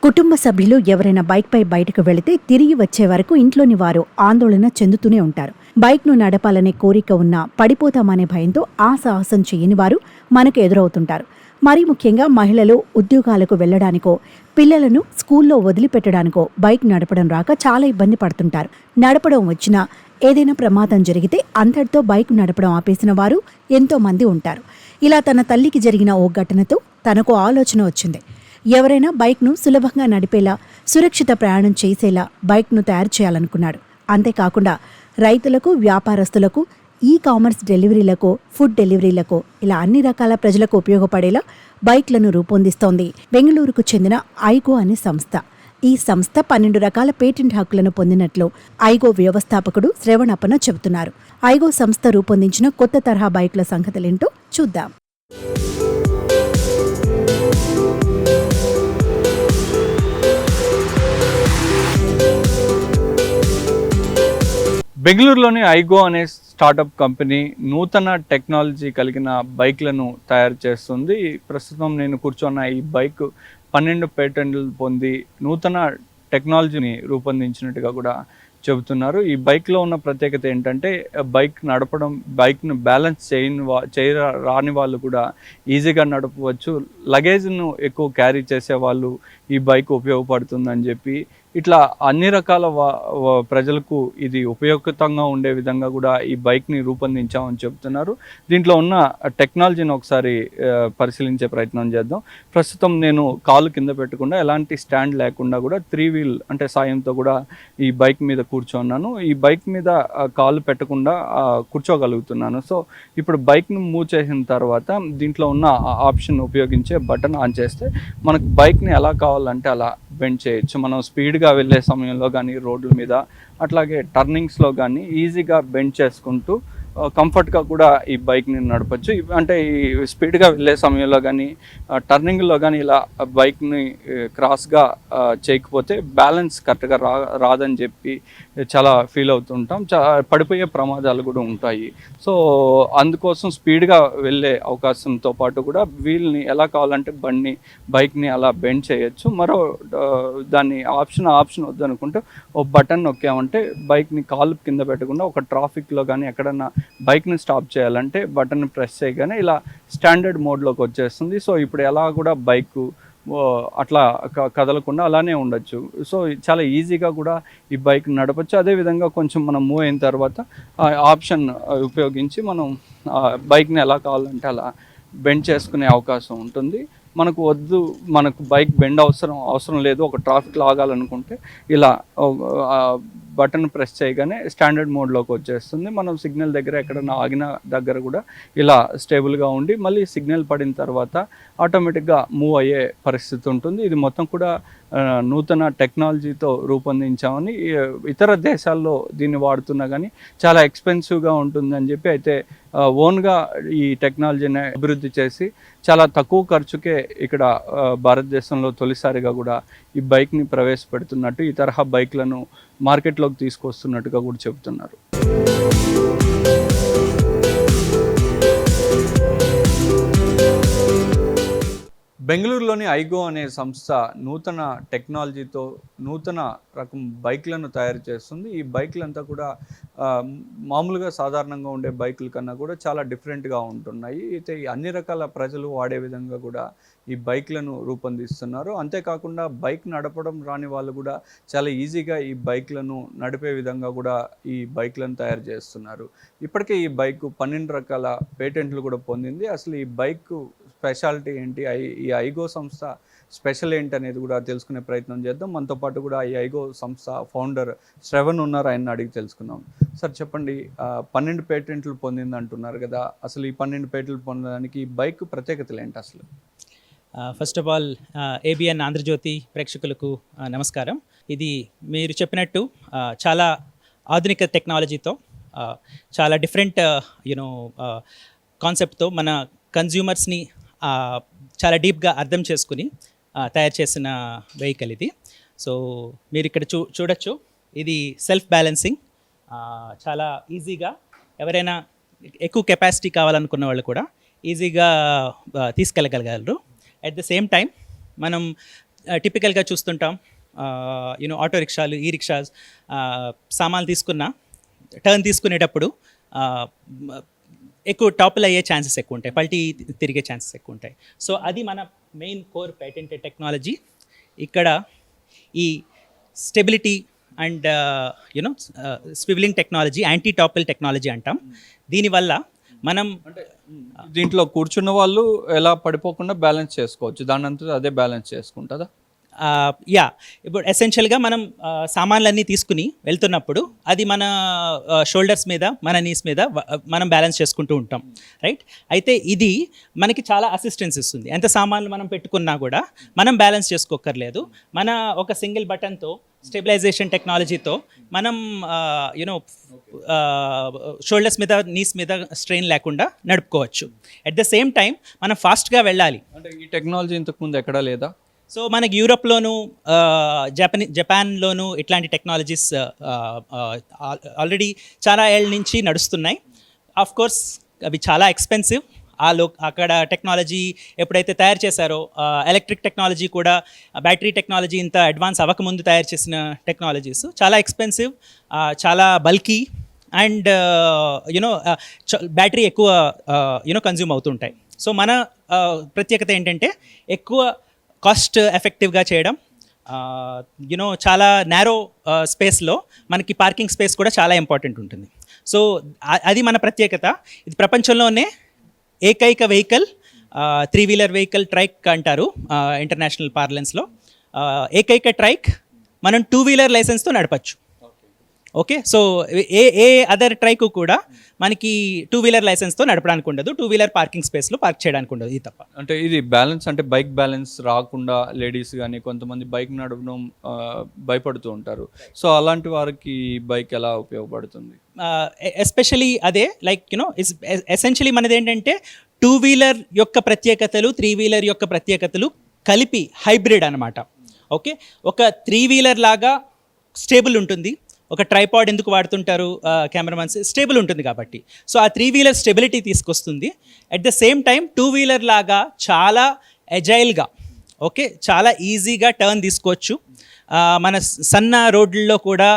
కుటుంబ సభ్యులు ఎవరైనా బైక్పై బయటకు వెళితే తిరిగి వచ్చే వరకు ఇంట్లోని వారు ఆందోళన చెందుతూనే ఉంటారు. బైక్ను నడపాలనే కోరిక ఉన్నా పడిపోతామనే భయంతో ఆ సాహసం చేయని వారు మనకు ఎదురవుతుంటారు. మరీ ముఖ్యంగా మహిళలు ఉద్యోగాలకు వెళ్లడానికో, పిల్లలను స్కూల్లో వదిలిపెట్టడానికో బైక్ నడపడం రాక చాలా ఇబ్బంది పడుతుంటారు. నడపడం వచ్చినా ఏదైనా ప్రమాదం జరిగితే అంతటితో బైక్ నడపడం ఆపేసిన వారు ఎంతో మంది ఉంటారు. ఇలా తన తల్లికి జరిగిన ఓ ఘటనతో తనకు ఆలోచన వచ్చింది. ఎవరైనా బైక్ను సులభంగా నడిపేలా, సురక్షిత ప్రయాణం చేసేలా బైక్ను తయారు చేయాలనుకున్నాడు. అంతేకాకుండా రైతులకు, వ్యాపారస్తులకు, కామర్స్ డెలివరీలకు, ఫుడ్ డెలివరీలకు ఇలా అన్ని రకాల ప్రజలకు ఉపయోగపడేలా బైక్లను రూపొందిస్తోంది బెంగళూరుకు చెందిన ఐగో అనే సంస్థ. ఈ సంస్థ 12 రకాల పేటెంట్ హక్కులను పొందినట్లు ఐగో వ్యవస్థాపకుడు శ్రవణప్పన చెబుతున్నారు. ఐగో సంస్థ రూపొందించిన కొత్త తరహా బైకుల సంగతులేంటో చూద్దాం. బెంగళూరులోని ఐగో అనే స్టార్టప్ కంపెనీ నూతన టెక్నాలజీ కలిగిన బైక్లను తయారు చేస్తుంది. ప్రస్తుతం నేను కూర్చున్న ఈ బైక్ 12 పేటెంట్లు పొంది నూతన టెక్నాలజీని రూపొందించినట్టుగా కూడా చెబుతున్నారు. ఈ బైక్లో ఉన్న ప్రత్యేకత ఏంటంటే బైక్ నడపడం, బైక్ను బ్యాలెన్స్ రాని వాళ్ళు కూడా ఈజీగా నడపవచ్చు. లగేజ్ను ఎక్కువ క్యారీ చేసే వాళ్ళు ఈ బైక్ ఉపయోగపడుతుందని చెప్పి ఇట్లా అన్ని రకాల ప్రజలకు ఇది ఉపయోగకరంగా ఉండే విధంగా కూడా ఈ బైక్ని రూపొందించామని చెప్తున్నారు. దీంట్లో ఉన్న టెక్నాలజీని ఒకసారి పరిశీలించే ప్రయత్నం చేద్దాం. ప్రస్తుతం నేను కాలు కింద పెట్టకుండా ఎలాంటి స్టాండ్ లేకుండా కూడా 3 వీల్ అంటే సాయంతో కూడా ఈ బైక్ మీద కూర్చోన్నాను. ఈ బైక్ మీద కాలు పెట్టకుండా కూర్చోగలుగుతున్నాను. సో ఇప్పుడు బైక్ను మూవ్ చేసిన తర్వాత దీంట్లో ఉన్న ఆప్షన్ ఉపయోగించే బటన్ ఆన్ చేస్తే మనకు బైక్ని ఎలా కావాలంటే అలా బెండ్ చేయొచ్చు. మనం స్పీడ్గా వెళ్ళే సమయంలో కానీ రోడ్ల మీద, అట్లాగే టర్నింగ్స్లో కానీ ఈజీగా బెండ్ చేసుకుంటూ కంఫర్ట్గా కూడా ఈ బైక్ని నడపచ్చు. అంటే ఈ స్పీడ్గా వెళ్ళే సమయంలో కానీ టర్నింగ్లో కానీ ఇలా బైక్ని క్రాస్గా చేయకపోతే బ్యాలెన్స్ కరెక్ట్గా రాదని చెప్పి చాలా ఫీల్ అవుతుంటాం. పడిపోయే ప్రమాదాలు కూడా ఉంటాయి. సో అందుకోసం స్పీడ్గా వెళ్ళే అవకాశంతో పాటు కూడా వీల్ని ఎలా కావాలంటే బైక్ని అలా బెండ్ చేయొచ్చు. మరో దాన్ని ఆప్షన్ వద్దనుకుంటే ఓ బటన్ నొక్కామంటే బైక్ని కాలు కింద పెట్టకుండా ఒక ట్రాఫిక్లో కానీ ఎక్కడన్నా బైక్ని స్టాప్ చేయాలంటే బటన్ ప్రెస్ చేయగానే ఇలా స్టాండర్డ్ మోడ్లోకి వచ్చేస్తుంది. సో ఇప్పుడు ఎలా కూడా బైక్ అట్లా కదలకుండా అలానే ఉండొచ్చు. సో చాలా ఈజీగా కూడా ఈ బైక్ నడపచ్చు. అదేవిధంగా కొంచెం మనం మూవ్ అయిన తర్వాత ఆప్షన్ ఉపయోగించి మనం బైక్ని ఎలా కావాలంటే అలా బెండ్ చేసుకునే అవకాశం ఉంటుంది. మనకు బైక్ బెండ్ అవసరం లేదు. ఒక ట్రాఫిక్ లాగాలనుకుంటే ఇలా బటన్ ప్రెస్ చేయగానే స్టాండర్డ్ మోడ్లోకి వచ్చేస్తుంది. మనం సిగ్నల్ దగ్గర ఎక్కడన్నా ఆగిన దగ్గర కూడా ఇలా స్టేబుల్గా ఉండి మళ్ళీ సిగ్నల్ పడిన తర్వాత ఆటోమేటిక్గా మూవ్ అయ్యే పరిస్థితి ఉంటుంది. ఇది మొత్తం కూడా నూతన టెక్నాలజీతో రూపొందించామని, ఇతర దేశాల్లో దీన్ని వాడుతున్నా కానీ చాలా ఎక్స్పెన్సివ్గా ఉంటుందని చెప్పి అయితే ఓన్గా ఈ టెక్నాలజీని అభివృద్ధి చేసి చాలా తక్కువ ఖర్చుకే ఇక్కడ భారతదేశంలో తొలిసారిగా కూడా ఈ బైక్ని ప్రవేశపెడుతున్నట్టు, ఈ తరహా బైక్లను మార్కెట్లోకి తీసుకొస్తున్నట్టుగా కూడా చెబుతున్నారు. బెంగళూరులోని ఐగో అనే సంస్థ నూతన టెక్నాలజీతో నూతన రకం బైక్లను తయారు చేస్తుంది. ఈ బైక్లంతా కూడా మామూలుగా సాధారణంగా ఉండే బైకుల కన్నా కూడా చాలా డిఫరెంట్గా ఉంటున్నాయి. అయితే అన్ని రకాల ప్రజలు వాడే విధంగా కూడా ఈ బైక్లను రూపొందిస్తున్నారు. అంతేకాకుండా బైక్ నడపడం రాని వాళ్ళు కూడా చాలా ఈజీగా ఈ బైక్లను నడిపే విధంగా కూడా ఈ బైక్లను తయారు చేస్తున్నారు. ఇప్పటికే ఈ బైక్ 12 రకాల పేటెంట్లు కూడా పొందింది. అసలు ఈ బైక్ స్పెషాలిటీ ఏంటి, ఈ ఐగో సంస్థ స్పెషల్ ఏంటి అనేది కూడా తెలుసుకునే ప్రయత్నం చేద్దాం. మనతో పాటు కూడా ఈ ఐగో సంస్థ ఫౌండర్ శ్రవణ్ ఉన్నారు. ఆయన అడిగి తెలుసుకుందాం. సార్ చెప్పండి, 12 పేటెంట్లు పొందింది అంటున్నారు కదా, అసలు ఈ 12 పేటెంట్లు పొందడానికి ఈ బైక్ ప్రత్యేకతలు ఏంటి అసలు? First of all ABN Andhrajyothi ప్రేక్షకులకు నమస్కారం. ఇది మీరు చెప్పినట్టు చాలా ఆధునిక టెక్నాలజీతో చాలా డిఫరెంట్ కాన్సెప్ట్తో మన కన్జ్యూమర్స్ని చాలా డీప్గా అర్థం చేసుకుని తయారు చేసిన వెహికల్ ఇది. సో మీరు ఇక్కడ చూడొచ్చు, ఇది సెల్ఫ్ బ్యాలెన్సింగ్. చాలా ఈజీగా ఎవరైనా ఎక్కువ కెపాసిటీ కావాలనుకున్న వాళ్ళు కూడా ఈజీగా తీసుకెళ్ళగలగలరు. అట్ ద సేమ్ టైం మనం టిపికల్గా చూస్తుంటాం, ఆటో రిక్షాలు, ఈ రిక్షాస్, సామాన్లు టర్న్ తీసుకునేటప్పుడు ఎక్కువ టాపుల్ అయ్యే ఛాన్సెస్ ఎక్కువ ఉంటాయి, పల్టీ తిరిగే ఛాన్సెస్ ఎక్కువ ఉంటాయి. సో అది మన మెయిన్ కోర్ పేటెంటెడ్ టెక్నాలజీ. ఇక్కడ ఈ stability and swivelling technology, anti topple technology అంటాం. దీనివల్ల మనం దీంట్లో కూర్చున్న వాళ్ళు ఎలా పడిపోకుండా బ్యాలెన్స్ చేసుకోవచ్చు, దాని అంతా అదే బ్యాలెన్స్ చేసుకుంటుందా? ఇప్పుడు ఎసెన్షియల్గా మనం సామాన్లన్నీ తీసుకుని వెళ్తున్నప్పుడు అది మన షోల్డర్స్ మీద, మన నీస్ మీద మనం బ్యాలెన్స్ చేసుకుంటూ ఉంటాం, రైట్? అయితే ఇది మనకి చాలా అసిస్టెన్స్ ఇస్తుంది. ఎంత సామాన్లు మనం పెట్టుకున్నా కూడా మనం బ్యాలెన్స్ చేసుకోకర్లేదు. మన ఒక సింగిల్ బటన్తో, స్టెబిలైజేషన్ టెక్నాలజీతో మనం షోల్డర్స్ మీద, నీస్ మీద స్ట్రెయిన్ లేకుండా నడుపుకోవచ్చు. అట్ ద సేమ్ టైం మనం ఫాస్ట్గా వెళ్ళాలి. అంటే ఈ టెక్నాలజీ ఇంతకుముందు ఎక్కడా లేదా? సో మనకి యూరోప్లోను, జపాన్లోను ఇట్లాంటి టెక్నాలజీస్ ఆల్రెడీ చాలా ఏళ్ళ నుంచి నడుస్తున్నాయి. ఆఫ్ కోర్స్ అవి చాలా ఎక్స్పెన్సివ్. అక్కడ టెక్నాలజీ ఎప్పుడైతే తయారు చేశారో, ఎలక్ట్రిక్ టెక్నాలజీ కూడా, బ్యాటరీ టెక్నాలజీ ఇంత అడ్వాన్స్ అవ్వకముందు తయారు చేసిన టెక్నాలజీస్ చాలా ఎక్స్పెన్సివ్, చాలా బల్కీ అండ్ బ్యాటరీ ఎక్కువ కన్జ్యూమ్ అవుతుంటాయి. సో మన ప్రత్యేకత ఏంటంటే ఎక్కువ కాస్ట్ ఎఫెక్టివ్గా చేయడం, చాలా నేరో స్పేస్లో మనకి పార్కింగ్ స్పేస్ కూడా చాలా ఇంపార్టెంట్ ఉంటుంది. సో అది మన ప్రత్యేకత. ఇది ప్రపంచంలోనే ఏకైక వెహికల్, 3-వీలర్ వెహికల్, ట్రైక్ అంటారు ఇంటర్నేషనల్ పార్లెన్స్లో. ఏకైక ట్రైక్ మనం 2-వీలర్ లైసెన్స్తో నడపచ్చు. ఓకే, సో ఏ అదర్ ట్రైక్ కూడా మనకి 2-వీలర్ లైసెన్స్తో నడపడానికి ఉండదు, 2-వీలర్ పార్కింగ్ స్పేస్లో పార్క్ చేయడానికి ఉండదు. ఇది తప్ప. అంటే ఇది బ్యాలెన్స్, అంటే బైక్ బ్యాలెన్స్ రాకుండా లేడీస్ కానీ కొంతమంది బైక్ నడపడం భయపడుతూ ఉంటారు. సో అలాంటి వారికి బైక్ ఎలా ఉపయోగపడుతుంది? ఎస్పెషలీ అదే, లైక్ ఎసెన్షియలీ మనది ఏంటంటే 2-వీలర్ యొక్క ప్రత్యేకతలు, 3-వీలర్ యొక్క ప్రత్యేకతలు కలిపి హైబ్రిడ్ అనమాట. ఓకే, ఒక 3-వీలర్ లాగా స్టేబుల్ ఉంటుంది. ఒక ట్రైపాడ్ ఎందుకు వాడుతుంటారు కెమెరామెన్స్? స్టేబుల్ ఉంటుంది కాబట్టి. సో ఆ 3-వీలర్ స్టెబిలిటీ తీసుకొస్తుంది. అట్ ద సేమ్ టైం 2-వీలర్ లాగా చాలా ఎజైల్గా, ఓకే, చాలా ఈజీగా టర్న్ తీసుకోవచ్చు. మన సన్న రోడ్లలో కూడా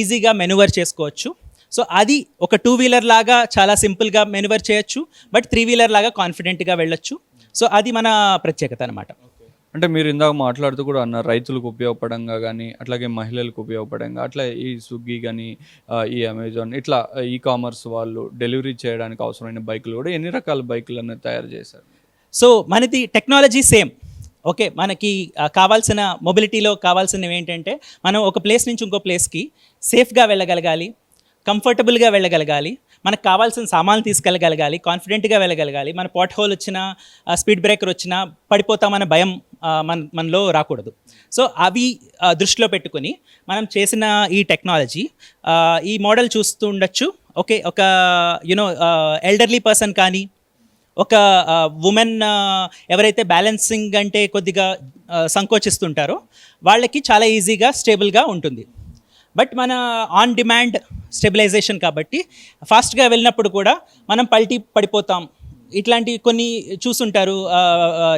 ఈజీగా మెనువర్ చేసుకోవచ్చు. సో అది ఒక 2-వీలర్ లాగా చాలా సింపుల్గా మెనువర్ చేయొచ్చు, బట్ 3-వీలర్ లాగా కాన్ఫిడెంట్గా వెళ్ళొచ్చు. సో అది మన ప్రత్యేకత అనమాట. అంటే మీరు ఇందాక మాట్లాడుతూ కూడా అన్నారు, రైతులకు ఉపయోగపడంగా కానీ, అట్లాగే మహిళలకు ఉపయోగపడంగా, అట్లా ఈ స్విగ్గీ కానీ, ఈ అమెజాన్, ఇట్లా ఈ కామర్స్ వాళ్ళు డెలివరీ చేయడానికి అవసరమైన బైకులు కూడా ఎన్ని రకాల బైకులను తయారు చేశారు? సో మనది టెక్నాలజీ సేమ్. ఓకే, మనకి కావాల్సిన మొబిలిటీలో కావాల్సినవి ఏంటంటే మనం ఒక ప్లేస్ నుంచి ఇంకో ప్లేస్కి సేఫ్గా వెళ్ళగలగాలి, కంఫర్టబుల్గా వెళ్ళగలగాలి, మనకు కావాల్సిన సామాన్లు తీసుకెళ్ళగలగాలి, కాన్ఫిడెంట్గా వెళ్ళగలగాలి. మన పాట్ హోల్ వచ్చినా, స్పీడ్ బ్రేకర్ వచ్చినా పడిపోతామన్న భయం మనలో రాకూడదు. సో అవి దృష్టిలో పెట్టుకొని మనం చేసిన ఈ టెక్నాలజీ, ఈ మోడల్ చూస్తూ ఉండొచ్చు. ఓకే, ఒక ఎల్డర్లీ పర్సన్ కానీ, ఒక ఉమెన్ ఎవరైతే బ్యాలెన్సింగ్ అంటే కొద్దిగా సంకోచిస్తుంటారో వాళ్ళకి చాలా ఈజీగా స్టేబుల్గా ఉంటుంది. బట్ మన ఆన్ డిమాండ్ స్టెబిలైజేషన్ కాబట్టి ఫాస్ట్గా వెళ్ళినప్పుడు కూడా మనం పడిపోతాం. ఇట్లాంటి కొన్ని చూసుంటారు,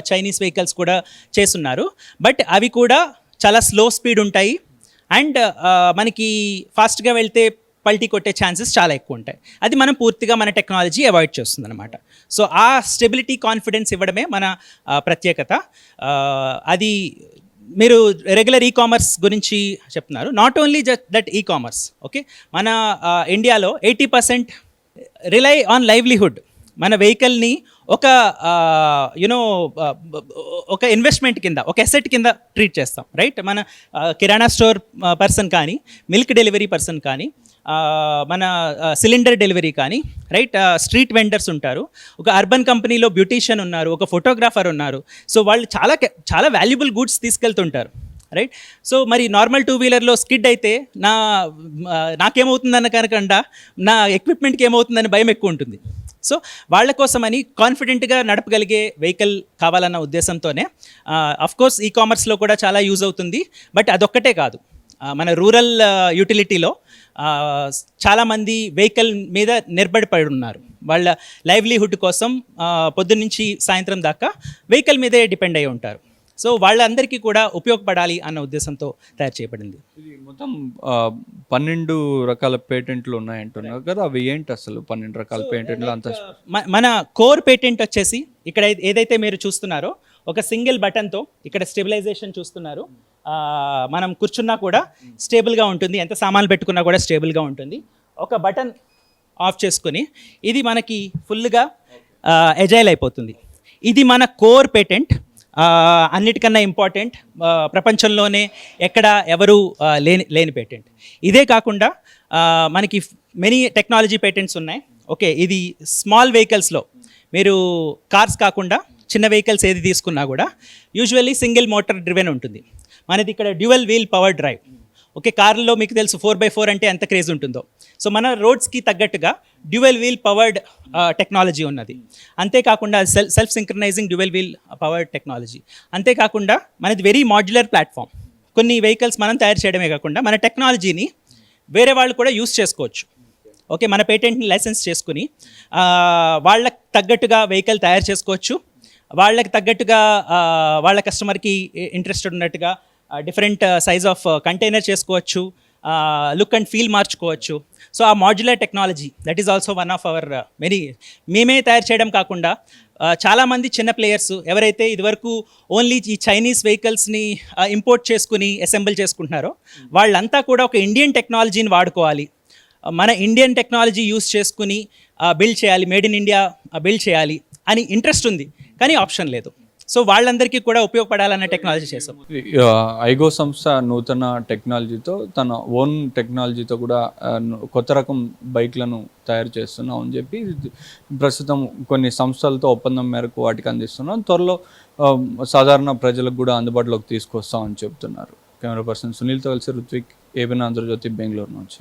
చైనీస్ వెహికల్స్ కూడా చేస్తున్నారు. బట్ అవి కూడా చాలా స్లో స్పీడ్ ఉంటాయి అండ్ మనకి ఫాస్ట్గా వెళ్తే పల్టీ కొట్టే ఛాన్సెస్ చాలా ఎక్కువ ఉంటాయి. అది మనం పూర్తిగా మన టెక్నాలజీ అవాయిడ్ చేస్తుంది అనమాట. సో ఆ స్టెబిలిటీ, కాన్ఫిడెన్స్ ఇవ్వడమే మన ప్రత్యేకత. అది మీరు రెగ్యులర్ ఈ కామర్స్ గురించి చెప్తున్నారు. Not only that e commerce. Okay, మన ఇండియాలో 80% రిలై ఆన్ లైవ్లీహుడ్. మన వెహికల్ని ఒక ఒక ఇన్వెస్ట్మెంట్ కింద, ఒక అసెట్ కింద ట్రీట్ చేస్తాం, రైట్? మన కిరాణా స్టోర్ పర్సన్ కానీ, మిల్క్ డెలివరీ పర్సన్ కానీ, మన సిలిండర్ డెలివరీ కానీ, రైట్? స్ట్రీట్ వెండర్స్ ఉంటారు, ఒక అర్బన్ కంపెనీలో బ్యూటీషియన్ ఉన్నారు, ఒక ఫోటోగ్రాఫర్ ఉన్నారు. సో వాళ్ళు చాలా వాల్యుబుల్ గూడ్స్ తీసుకెళ్తుంటారు, రైట్? సో మరి నార్మల్ 2-వీలర్లో స్కిడ్ అయితే నాకేమవుతుందన్న కనుకండా నా ఎక్విప్మెంట్కి ఏమవుతుందని భయం ఎక్కువ ఉంటుంది. సో వాళ్ళ కోసమని కాన్ఫిడెంట్గా నడపగలిగే వెహికల్ కావాలన్న ఉద్దేశంతోనే అఫ్కోర్స్ ఈ కామర్స్లో కూడా చాలా యూజ్ అవుతుంది. బట్ అదొక్కటే కాదు, మన రూరల్ యూటిలిటీలో చాలామంది వెహికల్ మీద నిర్భరపడి ఉన్నారు. వాళ్ళ లైవ్లీహుడ్ కోసం పొద్దున్నుంచి సాయంత్రం దాకా వెహికల్ మీదే డిపెండ్ అయి ఉంటారు. సో వాళ్ళందరికీ కూడా ఉపయోగపడాలి అన్న ఉద్దేశంతో తయారు చేయబడింది. ఇది మొత్తం 12 రకాల పేటెంట్లు ఉన్నాయంటున్నారు కదా, అవి ఏంటి అసలు 12 రకాల పేటెంట్లు అంత? మన కోర్ పేటెంట్ వచ్చేసి ఇక్కడ ఏదైతే మీరు చూస్తున్నారో ఒక సింగిల్ బటన్తో ఇక్కడ స్టెబిలైజేషన్ చూస్తున్నారు. మనం కూర్చున్నా కూడా స్టేబుల్గా ఉంటుంది, ఎంత సామాన్లు పెట్టుకున్నా కూడా స్టేబుల్గా ఉంటుంది. ఒక బటన్ ఆఫ్ చేసుకొని ఇది మనకి ఫుల్గా ఎజైల్ అయిపోతుంది. ఇది మన కోర్ పేటెంట్, అన్నిటికన్నా ఇంపార్టెంట్, ప్రపంచంలోనే ఎక్కడ ఎవరు లేని పేటెంట్. ఇదే కాకుండా మనకి మెనీ టెక్నాలజీ పేటెంట్స్ ఉన్నాయి. ఓకే, ఇది స్మాల్ వెహికల్స్లో మీరు కార్స్ కాకుండా చిన్న వెహికల్స్ ఏది తీసుకున్నా కూడా యూజువల్లీ సింగిల్ మోటార్ డ్రివెన్ ఉంటుంది. మనది ఇక్కడ dual wheel power drive. Okay, కార్లో మీకు తెలుసు 4x4 అంటే ఎంత క్రేజ్ ఉంటుందో. సో మన రోడ్స్కి తగ్గట్టుగా డ్యూయల్ వీల్ పవర్డ్ టెక్నాలజీ ఉన్నది. అంతేకాకుండా self synchronising dual wheel powered technology. అంతేకాకుండా మనది వెరీ మాడ్యులర్ ప్లాట్ఫామ్. కొన్ని వెహికల్స్ మనం తయారు చేయడమే కాకుండా మన టెక్నాలజీని వేరే వాళ్ళు కూడా యూస్ చేసుకోవచ్చు. ఓకే, మన పేటెంట్ని లైసెన్స్ చేసుకుని వాళ్ళకి తగ్గట్టుగా వెహికల్ తయారు చేసుకోవచ్చు. వాళ్ళకి తగ్గట్టుగా వాళ్ళ కస్టమర్కి ఇంట్రెస్టెడ్ ఉన్నట్టుగా డిఫరెంట్ సైజ్ ఆఫ్ కంటైనర్ చేసుకోవచ్చు, లుక్ అండ్ ఫీల్ మార్చుకోవచ్చు. సో ఆ modular technology that is also one of our మేమే తయారు చేయడం కాకుండా చాలామంది చిన్న ప్లేయర్స్ ఎవరైతే ఇదివరకు ఓన్లీ ఈ చైనీస్ వెహికల్స్ని ఇంపోర్ట్ చేసుకుని అసెంబుల్ చేసుకుంటున్నారో వాళ్ళంతా కూడా ఒక ఇండియన్ టెక్నాలజీని వాడుకోవాలి, మన ఇండియన్ టెక్నాలజీ యూస్ చేసుకుని బిల్డ్ చేయాలి, మేడ్ ఇన్ ఇండియా బిల్డ్ చేయాలి అని ఇంట్రెస్ట్ ఉంది, కానీ ఆప్షన్ లేదు. సో వాళ్ళందరికీ కూడా ఉపయోగపడాలన్న టెక్నాలజీ చేసాం. ఐగో సంస్థ నూతన టెక్నాలజీతో తన ఓన్ టెక్నాలజీతో కూడా కొత్త రకం బైక్లను తయారు చేస్తున్నాం అని చెప్పి ప్రస్తుతం కొన్ని సంస్థలతో ఒప్పందం మేరకు వాటికి అందిస్తున్నాం. త్వరలో సాధారణ ప్రజలకు కూడా అందుబాటులోకి తీసుకొస్తామని చెప్తున్నారు. కెమెరా పర్సన్ సునీల్తో కలిసి రుత్విక్, ఏబిఎన్ ఆంధ్రజ్యోతి, బెంగళూరు నుంచి.